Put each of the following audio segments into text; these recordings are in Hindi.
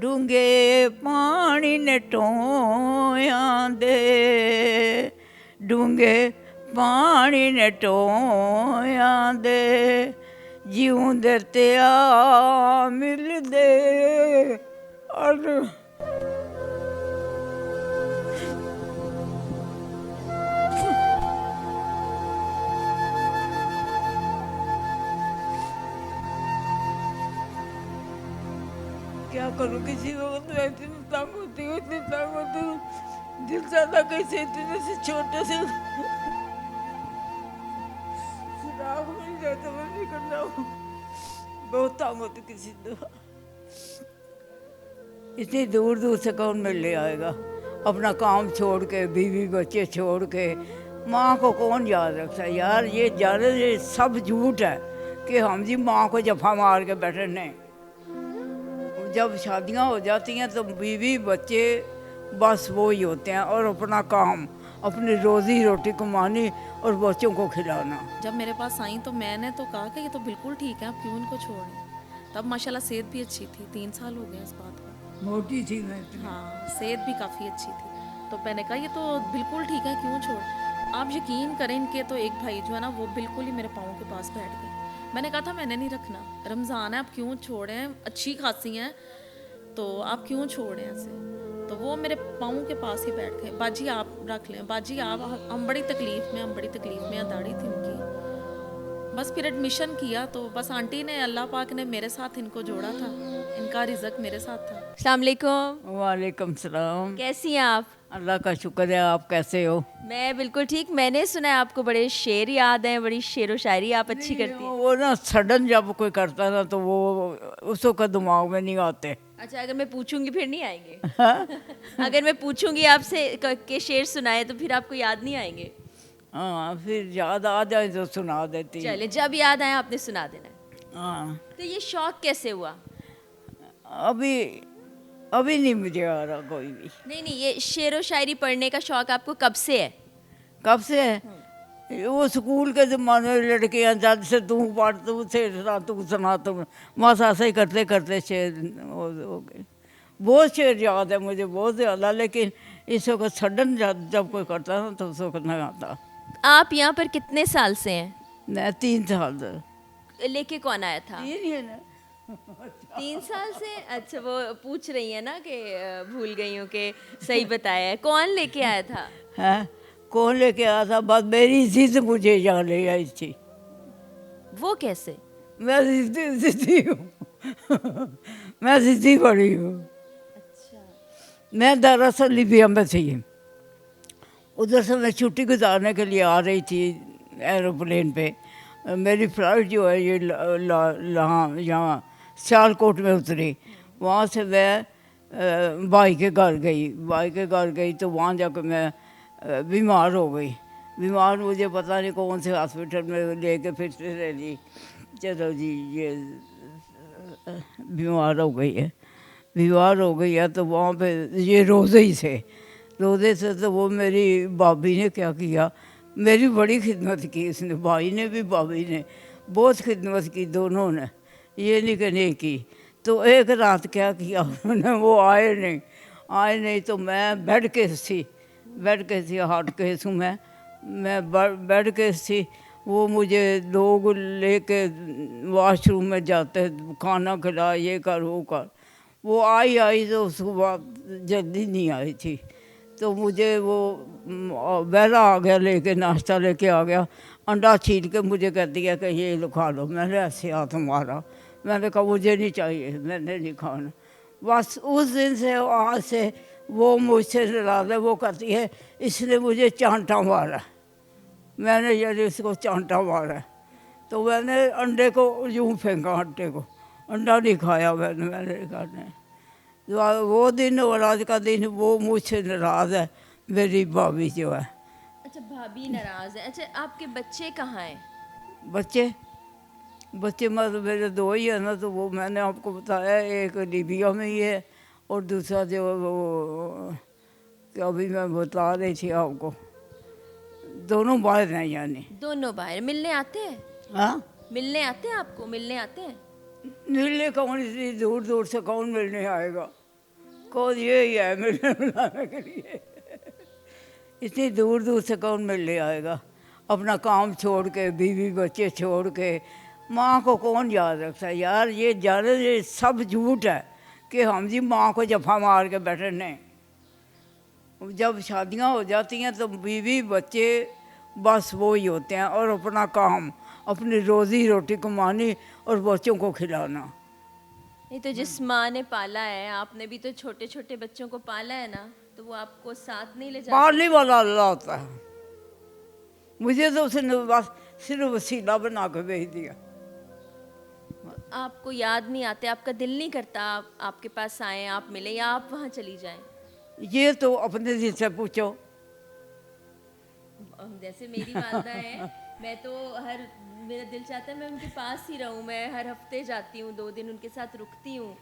डूंगे पानी ने टोयां दे, डूंगे पानी ने टोयां दे, जिउंदे ते आ मिलदे और क्या करूँ। किसी वक्त मैं इतनी तंग होती हूँ, इतनी तंग होती हूँ, दिल चाहता कैसे इतने से छोटे से सुराख मिल जाए तो मैं निकल जाऊँ। बहुत तंग होती किसी दफा। इतनी दूर दूर से कौन मिलने आएगा, अपना काम छोड़ के, बीवी बच्चे छोड़ के, माँ को कौन याद रखता है यार। ये जाने ये सब झूठ है कि हम जी माँ को जफा मार के बैठे नहीं। जब शादियां हो जाती हैं तो बीवी बच्चे बस वो ही होते हैं, और अपना काम, अपनी रोजी रोटी कमानी और बच्चों को खिलाना। जब मेरे पास आई तो मैंने तो कहा कि ये तो बिल्कुल ठीक है, आप क्यों इनको छोड़ें। तब माशाल्लाह सेहत भी अच्छी थी, 3 साल हो गए इस बात को। मोटी थी मैं। हाँ, सेहत भी काफ़ी अच्छी थी। तो मैंने कहा ये तो बिल्कुल ठीक है, क्यों छोड़। आप यकीन करें, इनके तो एक भाई जो है ना वो बिल्कुल ही मेरे पाँव के पास बैठ गए। मैंने कहा था मैंने नहीं रखना, रमज़ान है, आप क्यों छोड़ें, अच्छी खासी हैं तो आप क्यों छोड़ें ऐसे। तो वो मेरे पाँव के पास ही बैठ गए। बाजी आप रख लें, बाजी आप, हम बड़ी तकलीफ़ में, हम बड़ी तकलीफ़ में। दाढ़ी थी उनकी। बस फिर एडमिशन किया तो बस आंटी ने, अल्लाह पाक ने मेरे साथ इनको जोड़ा था, इनका रिज़्क मेरे साथ था। अस्सलाम वालेकुम। वालेकुम सलाम। कैसी हैं आप? अल्लाह का शुक्र है, आप कैसे हो? मैं बिल्कुल ठीक। मैंने सुना है आपको बड़े शेर याद हैं, बड़ी शेर व शायरी आप अच्छी करती हैं। वो ना सडन जब कोई करता ना तो वो उसको दिमाग में नहीं आते। अच्छा, अगर मैं पूछूंगी फिर नहीं आएंगे? हाँ? अगर मैं पूछूंगी आपसे के शेर सुनाए तो फिर आपको याद नहीं आएंगे? हाँ, फिर याद आ जाए तो सुना देती। चले, जब याद आए आपने सुना देना है। हाँ, तो ये शौक कैसे हुआ? अभी अभी नहीं मुझे आ रहा कोई भी। नहीं नहीं, ये शेर व शायरी पढ़ने का शौक आपको कब से है? कब से है? वो स्कूल के ज़माने में लड़कियाँ जब से तू पढ़, तू शेर तू सुना, तुम बस ऐसे ही करते करते शेर हो गए। बहुत शेर याद है मुझे, बहुत ज़्यादा, लेकिन इस वक्त सडन जब कोई करता ना तो उस वक्त नहीं आता। आप यहाँ पर कितने साल से हैं? मैं 3 साल से। लेके कौन आया था? 3 ही है ना। 3 साल से? अच्छा, वो पूछ रही है ना कि भूल गई हूँ कि सही बताया है। कौन लेके आया था? हैं? कौन लेके आया था? बस मेरी जिद मुझे यहाँ ले आई थी। वो कैसे? मैं जिद्दी हूँ। मैं जिद्दी बड़ी हूँ। अच्छा। मैं दरअसल लीबिया में थी, उधर से मैं छुट्टी गुजारने के लिए आ रही थी एरोप्लेन पे। मेरी फ़्लाइट जो है ये यहाँ सियालकोट में उतरी। वहाँ से मैं भाई के घर गई। भाई के घर गई तो वहाँ जाकर मैं बीमार हो गई। बीमार, मुझे पता नहीं कौन से हॉस्पिटल में लेके फिर से ले ली। चलो जी, ये बीमार हो गई है, बीमार हो गई है। तो वहाँ पे ये रोज़े ही से, रोज़े से तो वो मेरी भाभी ने क्या किया, मेरी बड़ी खिदमत की उसने, भाई ने भी भाभी ने बहुत खिदमत की, दोनों ने, ये नहीं कि नहीं की। तो एक रात क्या किया उन्होंने, वो आए नहीं तो मैं बेड केस थी, हार्ट केस हूँ मैं बेड केस थी। वो मुझे लोग लेके वॉशरूम में जाते, खाना खिला, ये कर वो कर। वो आई तो उसके बाद जल्दी नहीं आई थी। तो मुझे वो बहरा आ गया, लेके नाश्ता लेके आ गया, अंडा छील के मुझे कह दिया कि ये लो खा लो। मैंने ऐसे हाथ मारा, मैंने कहा मुझे नहीं चाहिए, मैंने नहीं खाना। बस उस दिन से आज से वो मुझसे नाराज़ है। वो कहती है इसने मुझे चांटा मारा, मैंने यदि इसको चांटा मारा। तो मैंने अंडे को यूँ फेंका, अंडे को, अंडा नहीं खाया मैंने कहा नहीं। वो दिन और आज का दिन वो मुझसे नाराज़ है, मेरी भाभी जो है। अच्छा, भाभी नाराज है। अच्छा, आपके बच्चे कहाँ हैं? बच्चे मतलब मेरे 2 ही है ना। तो वो मैंने आपको बताया, एक लीबिया में ही है और दूसरा जो वो क्या अभी मैं बता रही थी आपको, दोनों बाहर हैं यानी। दोनों बाहर। मिलने आते हैं? हाँ, मिलने आते हैं आपको? मिलने आते हैं? मिलने कौन, इतनी दूर दूर से कौन मिलने आएगा। कौन यही है मिलने मिलाने के लिए। इतनी दूर दूर से कौन मिलने आएगा, अपना काम छोड़ के, बीवी बच्चे छोड़ के। माँ को कौन याद रखता है यार, ये ज़्यादा ये सब झूठ है कि हम जी माँ को जफा मार के बैठे नहीं। जब शादियाँ हो जाती हैं तो बीवी बच्चे बस वो ही होते हैं, और अपना काम, अपनी रोज़ी रोटी कमानी और बच्चों को खिलाना। नहीं तो जिस माँ ने पाला है, आपने भी तो छोटे छोटे बच्चों को पाला है ना, तो वो आपको साथ नहीं ले जाती? पालने वाला अल्लाह होता है, मुझे तो उसने बस सिर्फ वसीला बना के भेज दिया। आपको याद नहीं आते, आपका दिल नहीं करता आपके पास आए, आप मिले, या आप वहाँ चली जाएं? ये तो अपने दिल से पूछो। जैसे मेरी वालदा है, मैं तो मेरा दिल चाहता है मैं उनके पास ही रहूं, मैं हर हफ्ते जाती हूँ, 2 दिन उनके साथ रुकती हूँ।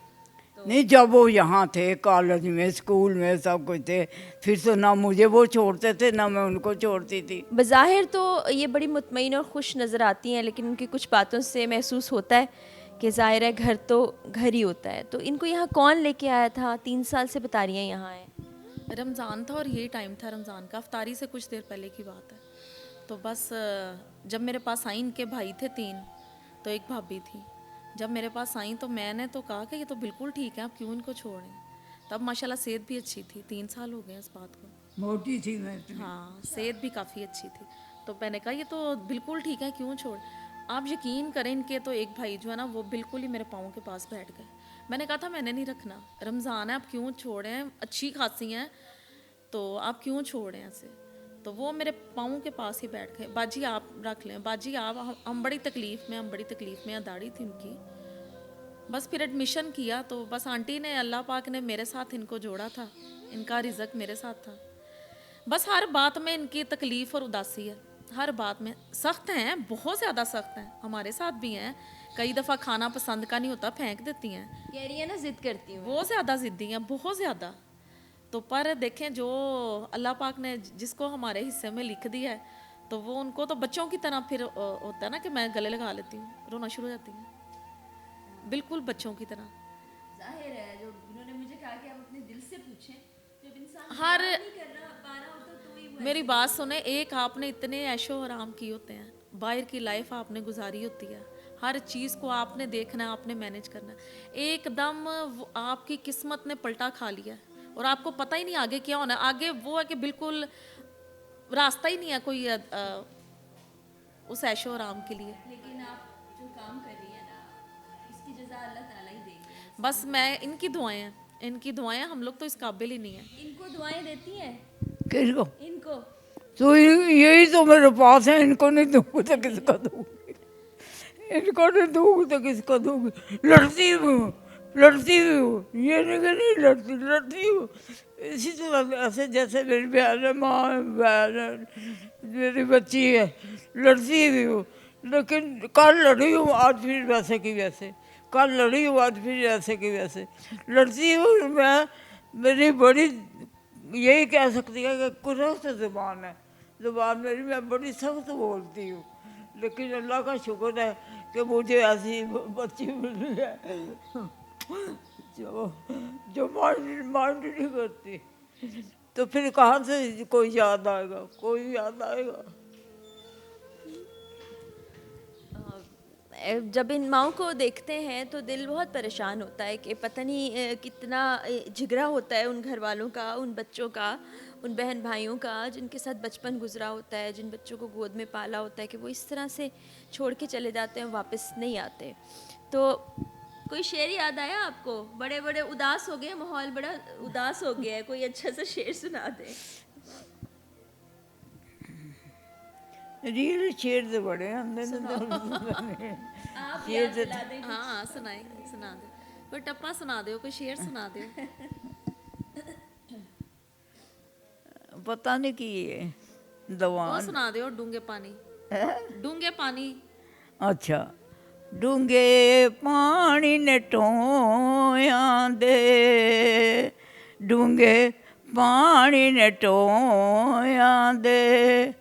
नहीं, जब वो यहाँ थे, कॉलेज में, स्कूल में, सब कुछ थे, फिर तो ना मुझे वो छोड़ते थे ना मैं उनको छोड़ती थी। बज़ाहिर तो ये बड़ी मुतमईन और खुश नज़र आती हैं, लेकिन उनकी कुछ बातों से महसूस होता है कि ज़ाहिर है घर तो घर ही होता है। तो इनको यहाँ कौन लेके आया था? 3 साल से बता रही हैं यहाँ आए। रमज़ान था और यही टाइम था रमज़ान का, अफ्तारी से कुछ देर पहले की बात है। तो बस जब मेरे पास आई, इनके भाई थे 3, तो एक भाभी थी। जब मेरे पास आई तो मैंने तो कहा कि ये तो बिल्कुल ठीक है, आप क्यों इनको छोड़ें। तब माशाल्लाह सेहत भी अच्छी थी, 3 साल हो गए इस बात को। मोटी थी मैं। हाँ, सेहत भी काफ़ी अच्छी थी। तो मैंने कहा ये तो बिल्कुल ठीक है, क्यों छोड़। आप यकीन करें, इनके तो एक भाई जो है ना वो बिल्कुल ही मेरे पाँव के पास बैठ गए। मैंने कहा था मैंने नहीं रखना, रमज़ान है, आप क्यों छोड़ें, अच्छी खासी हैं तो आप क्यों छोड़ें ऐसे। तो वो मेरे पाँव के पास ही बैठ गए। बाजी आप रख लें, बाजी आप, हम बड़ी तकलीफ़ में, दाढ़ी थी उनकी। बस फिर एडमिशन किया तो बस आंटी ने, अल्लाह पाक ने मेरे साथ इनको जोड़ा था, इनका रिज़्क मेरे साथ था। बस हर बात में इनकी तकलीफ़ और उदासी है, हर बात में सख्त हैं, बहुत ज़्यादा सख्त हैं, हमारे साथ भी हैं। कई दफ़ा खाना पसंद का नहीं होता, फेंक देती हैं। कह रही है ना, ज़िद करती हूँ। बहुत ज़्यादा ज़िद्दी हैं, बहुत ज़्यादा। तो पर देखें, जो अल्लाह पाक ने जिसको हमारे हिस्से में लिख दिया है, तो वो उनको तो बच्चों की तरह फिर होता है ना कि मैं गले लगा लेती हूँ, रोना शुरू हो जाती हैं, बिल्कुल बच्चों की तरह। जाहिर है, जो उन्होंने मुझे कहा कि आप अपने दिल से पूछें, जब इंसान हर नहीं करना पा रहा होता तो ही वो मेरी बात सुने, एक आपने इतने ऐशो आराम किए होते हैं, बाहर की लाइफ आपने गुजारी होती है, हर चीज़ को आपने देखना है, आपने मैनेज करना है। एकदम आपकी किस्मत ने पलटा खा लिया है और आपको पता ही नहीं आगे क्या होना है। आगे वो है कि बिल्कुल रास्ता ही नहीं है कोई उस ऐशो आराम के लिए। लेकिन आप जो काम कर रही है ना, इसकी जज़ा अल्लाह ताला ही देगी। बस मैं इनकी दुआएं, हम लोग तो इस काबिल ही नहीं है। इनको दुआएं देती हैं? किसको? इनको तो यही तो मेरे पास है, इनको नहीं दूँगी तो किसको दूँगी, इनको नहीं दूँगी तो किसको दूँगी। लड़ती हूँ, ये नहीं कि नहीं लड़ती हूँ। इसी तरह ऐसे जैसे मेरी बहन है, माँ है, बहन है, मेरी बच्ची है, लड़ती भी हूँ। लेकिन कल लड़ी हूँ, आज फिर वैसे की वैसे, कल लड़ी हूँ, आज फिर वैसे की वैसे लड़ती हूँ मैं। मेरी बड़ी, यही कह सकती है कि कुरस्त ज़ुबान है, ज़ुबान मेरी, मैं बड़ी सख्त बोलती हूँ। लेकिन अल्लाह का शुक्र है कि मुझे ऐसी बच्ची मिली है जो माइंड नहीं करती। तो फिर कहाँ से कोई याद आएगा, कोई याद आएगा। जब इन माओं को देखते हैं तो दिल बहुत परेशान होता है कि पता नहीं कितना जिगरा होता है उन घर वालों का, उन बच्चों का, उन बहन भाइयों का जिनके साथ बचपन गुजरा होता है, जिन बच्चों को गोद में पाला होता है, कि वो इस तरह से छोड़ के चले जाते हैं, वापस नहीं आते। तो कोई शेर याद आया आपको? बड़े बड़े उदास हो गए, माहौल बड़ा उदास हो गया है, कोई अच्छा सा शेर सुना दे। रियल शेर तो बड़े अंदर आप शेर याद तो दिला दें। हाँ सुना दो, कोई टप्पा सुना दो, कोई शेर सुना दो। पता नहीं की है वो दवान। सुना दो, डूंगे पानी, डूंगे पानी। अच्छा, डूंगे पानी ने टोया दे, डूंगे पानी ने टोया दे,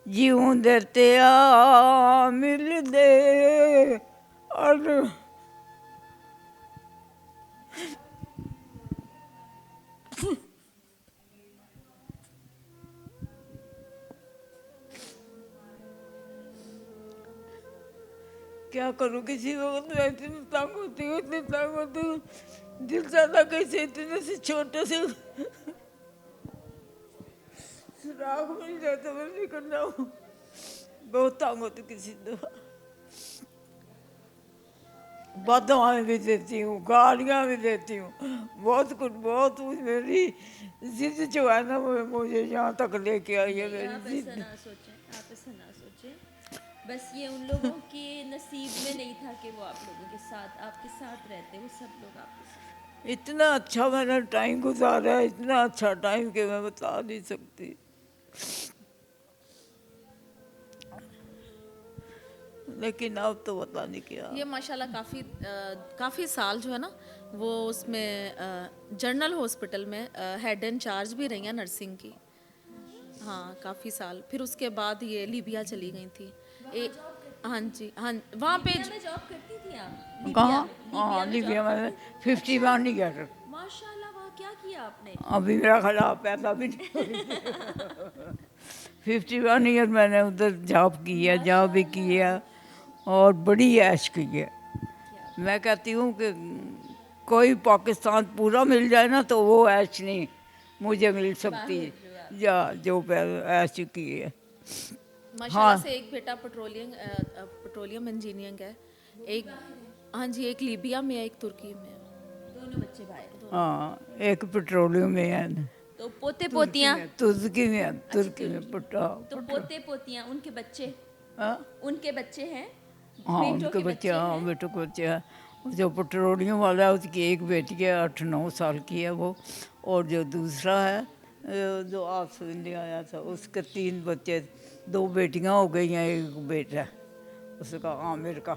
जिउंदे ते आ मिलदे और क्या करूँ, किसी वक्त मैं इतनी तंग होती हूँ, इतनी तंग होती हूँ, दिल चाहता कैसे इतने से छोटे से सुराख मिल जाए तो मैं निकल जाऊँ। बहुत तंग होती किसी दफा, बददुआएं भी देती हूँ, गालियाँ भी देती हूँ, बहुत कुछ मेरी जिद जो है ना वो मुझे यहाँ तक लेके आई है। मेरी आप जिद, ऐसा ना सोचें, आप ऐसा ना सोचें। बस ये उन लोगों के नसीब में नहीं था कि वो आप लोगों के साथ, आपके साथ रहते, वो सब लोग आपके साथ। इतना अच्छा मैंने टाइम गुजारा है, इतना अच्छा टाइम कि मैं बता नहीं सकती। लेकिन अब तो पता नहीं क्या। ये माशाल्लाह काफ़ी साल जो है ना वो उसमें जनरल हॉस्पिटल में हेड एंड चार्ज भी रही हैं नर्सिंग की। हाँ, काफ़ी साल। फिर उसके बाद ये लीबिया चली गई थी। हाँ जी, हाँ, वहाँ पे लीबिया में जॉब करती थी आप? कहाँ? लीबिया हाँ, में लीबिया जॉब में करती थी? 51 ईयर। माशाल्लाह, वहाँ क्या किया आपने? अभी मेरा ख्याल पैसा भी नहीं। 51 ईयर मैंने उधर जॉब की है, जॉब भी की है और बड़ी ऐश की है। मैं कहती हूँ कि कोई पाकिस्तान पूरा मिल जाए ना तो वो ऐश नहीं मुझे मिल सकती या जो ऐश की है। माशाल्लाह से एक बेटा पेट्रोलियम इंजीनियरिंग है, एक, हाँ जी, एक लीबिया में है, एक तुर्की में है। दोनों बच्चे भाई। हाँ, एक पेट्रोलियम में है, तो पोते पोतियाँ? तुर्की में है, तुर्की में तो पोते पोतियाँ, उनके बच्चे? हाँ, उनके बच्चे हैं? हाँ बेटों उनके के बच्चे, हाँ बेटों के बच्चे हैं। जो पेट्रोलियम वाला है उसकी एक बेटी है, 8-9 साल की है वो, और जो दूसरा है जो आज सुनने आया था उसके 3 बच्चे, 2 बेटियां हो गई हैं, एक बेटा है उसका आमिर का।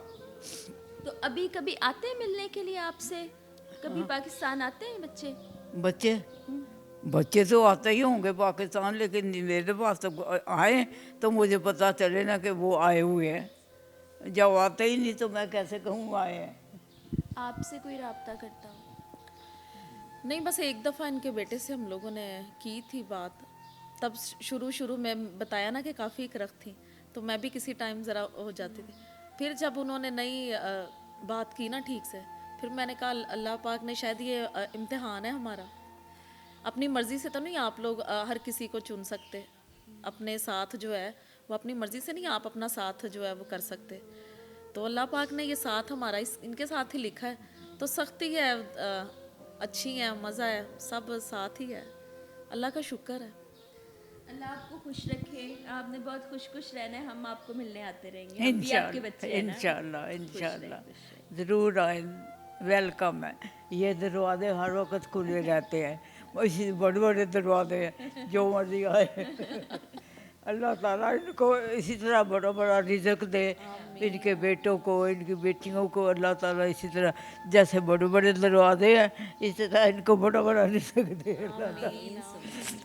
तो अभी कभी आते हैं मिलने के लिए आपसे? कभी पाकिस्तान आते हैं बच्चे? बच्चे बच्चे तो आते ही होंगे पाकिस्तान, लेकिन मेरे पास तो आए तो मुझे पता चले ना कि वो आए हुए हैं। जब आते ही नहीं तो मैं कैसे कहूँ आए हैं। आपसे कोई राब्ता करता हो? नहीं, बस एक दफ़ा इनके बेटे से हम लोगों ने की थी बात। तब शुरू में बताया ना कि काफ़ी करख थी, तो मैं भी किसी टाइम ज़रा हो जाती थी। फिर जब उन्होंने नई बात की ना ठीक से, फिर मैंने कहा अल्लाह पाक ने शायद ये इम्तिहान है हमारा। अपनी मर्ज़ी से तो नहीं आप लोग हर किसी को चुन सकते। अपने साथ जो है वो अपनी मर्ज़ी से नहीं आप अपना साथ जो है वो कर सकते। तो अल्लाह पाक ने ये साथ हमारा इनके साथ ही लिखा है, तो सख्ती है, अच्छी है, मज़ा है, सब साथ ही है। अल्लाह का शुक्र है। अल्लाह आपको खुश रखे, आपने बहुत खुश रहना है, हम आपको मिलने आते रहेंगे, हम भी आपके बच्चे हैं ना। इंशाल्लाह इंशाल्लाह ज़रूर आए, वेलकम है। ये दरवाजे हर वक्त खुले रहते हैं, इसी बड़े बड़े दरवाजे हैं, जो मर्जी आए। अल्लाह ताला इनको इसी तरह बड़ा बड़ा रिज़्क दे, इनके बेटों को, इनकी बेटियों को अल्लाह ताला इसी तरह, जैसे बड़े बड़े दरवाजे हैं इसी तरह इनको बड़ा बड़ा रिज़्क दे अल्लाह ताला।